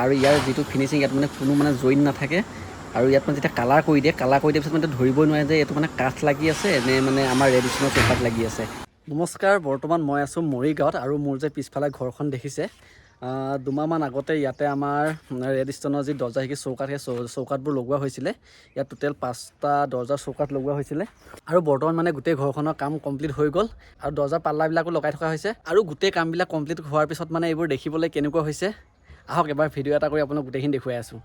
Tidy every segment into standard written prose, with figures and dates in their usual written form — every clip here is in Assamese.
আৰু ইয়াৰ যিটো ফিনিচিং ইয়াত মানে কোনো মানে জইন নাথাকে আৰু ইয়াত মানে যেতিয়া কালাৰ কৰি দিয়ে পিছত মানে ধৰিবই নোৱাৰে যে এইটো মানে কাঠ লাগি আছে নে মানে আমাৰ ৰেডিশ্যনৰ চৌকাঠ লাগি আছে। নমস্কাৰ, বৰ্তমান মই আছোঁ মৰিগাঁৱত আৰু মোৰ যে পিছফালে ঘৰখন দেখিছে, দুমাহমান আগতে ইয়াতে আমাৰ ৰেডিশ্যনৰ যি দৰ্জা শিকি চৌকাঠ সেই চৌকাঠবোৰ লগোৱা হৈছিলে। ইয়াত টোটেল 5টা দৰ্জাৰ চৌকাঠ লগোৱা হৈছিলে আৰু বৰ্তমান মানে গোটেই ঘৰখনৰ কাম কমপ্লিট হৈ গ'ল আৰু দৰ্জাৰ পাল্লাবিলাকো লগাই থকা হৈছে আৰু গোটেই কামবিলাক কমপ্লিট হোৱাৰ পিছত মানে এইবোৰ দেখিবলৈ কেনেকুৱা হৈছে আহক এবাৰ ভিডিঅ' এটা কৰি আপোনাক গোটেইখিনি দেখুৱাই আছোঁ।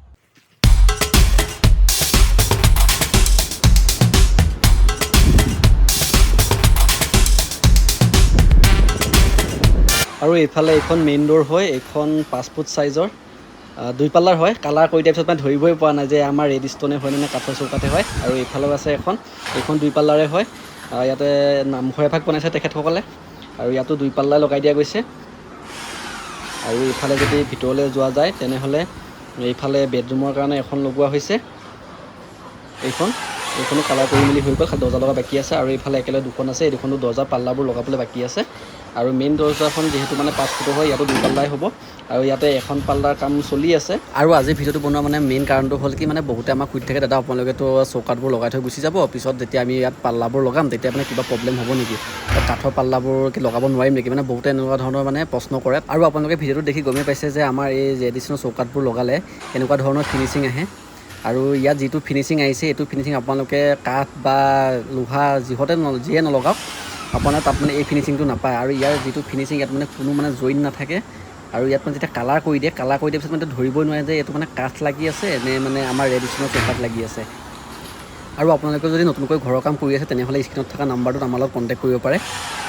আৰু এইফালে এইখন মেইন ডোৰ হয়, এইখন 5 ফুট চাইজৰ 2 পাল্লাৰ হয়। কালাৰ কৰি দিয়াৰ পিছত মানে ধৰিবই পৰা নাই যে আমাৰ ৰেড ষ্টনে হয় নে কাঠৰ চৌকাঠে হয়। আৰু এইফালেও আছে এইখন 2 পাল্লাৰে হয়। ইয়াতে নামঘৰ এভাগ বনাইছে তেখেতসকলে আৰু ইয়াতো 2 পাল্লা লগাই দিয়া গৈছে। আৰু ইফালে যদি ভিতৰলৈ যোৱা যায় তেনেহ'লে এইফালে বেডৰুমৰ কাৰণে এখন লগোৱা হৈছে। এইখনো কালাৰ কৰি মেলি হৈ গ'ল, খালি দৰ্জা লগা বাকী আছে। আৰু এইফালে একেলগে দুখন আছে, এই দুখনো দৰ্জা পাল্লাবোৰ লগাবলৈ বাকী আছে। আৰু মেইন দৰ্জাখন যিহেতু মানে 5 ফুটৰ হয়, ইয়াতো 2 পাল্লাই হ'ব আৰু ইয়াতে এখন পাল্লাৰ কাম চলি আছে। আৰু আজি ভিডিঅ'টো বনোৱা মানে মেইন কাৰণটো হ'ল কি, মানে বহুতে আমাক সুধি থাকে, দাদা আপোনালোকেতো চৌকাঠবোৰ লগাই থৈ গুচি যাব, পিছত যেতিয়া আমি ইয়াত পাল্লাবোৰ লগাম তেতিয়া মানে কিবা প্ৰব্লেম হ'ব নেকি, কাঠৰ পাল্লাবোৰ কি লগাব নোৱাৰিম নেকি, মানে বহুতে এনেকুৱা ধৰণৰ মানে প্ৰশ্ন কৰে। আৰু আপোনালোকে ভিডিঅ'টো দেখি গমেই পাইছে যে আমাৰ এই ৰেডিশ্যনৰ চৌকাঠবোৰ লগালে কেনেকুৱা ধৰণৰ ফিনিচিং আহে। আৰু ইয়াত যিটো ফিনিচিং আহিছে এইটো ফিনিচিং আপোনালোকে কাঠ বা লোহা যিয়ে নলগাওক আপোনাৰ তাত মানে এই ফিনিচিংটো নাপায়। আৰু ইয়াৰ যিটো ফিনিচিং ইয়াত মানে কোনো মানে জইন নাথাকে আৰু ইয়াত মানে যেতিয়া কালাৰ কৰি দিয়ে পিছত মানে ধৰিবই নোৱাৰে যে এইটো মানে কাঠ লাগি আছে নে মানে আমাৰ ৰেডিশ্যনৰ চৌকাঠ লাগি আছে। আৰু আপোনালোকে যদি নতুনকৈ ঘৰৰ কাম কৰি আছে তেনেহ'লে স্ক্ৰীণত থকা নাম্বাৰটোত আমাৰ লগত কণ্টেক্ট কৰিব পাৰে।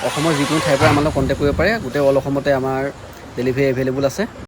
অসমৰ যিকোনো ঠাইৰ পৰা আমাৰ লগত কণ্টেক্ট কৰিব পাৰে, গোটেই অল অসমতে আমাৰ ডেলিভাৰী এভেইলেবল আছে।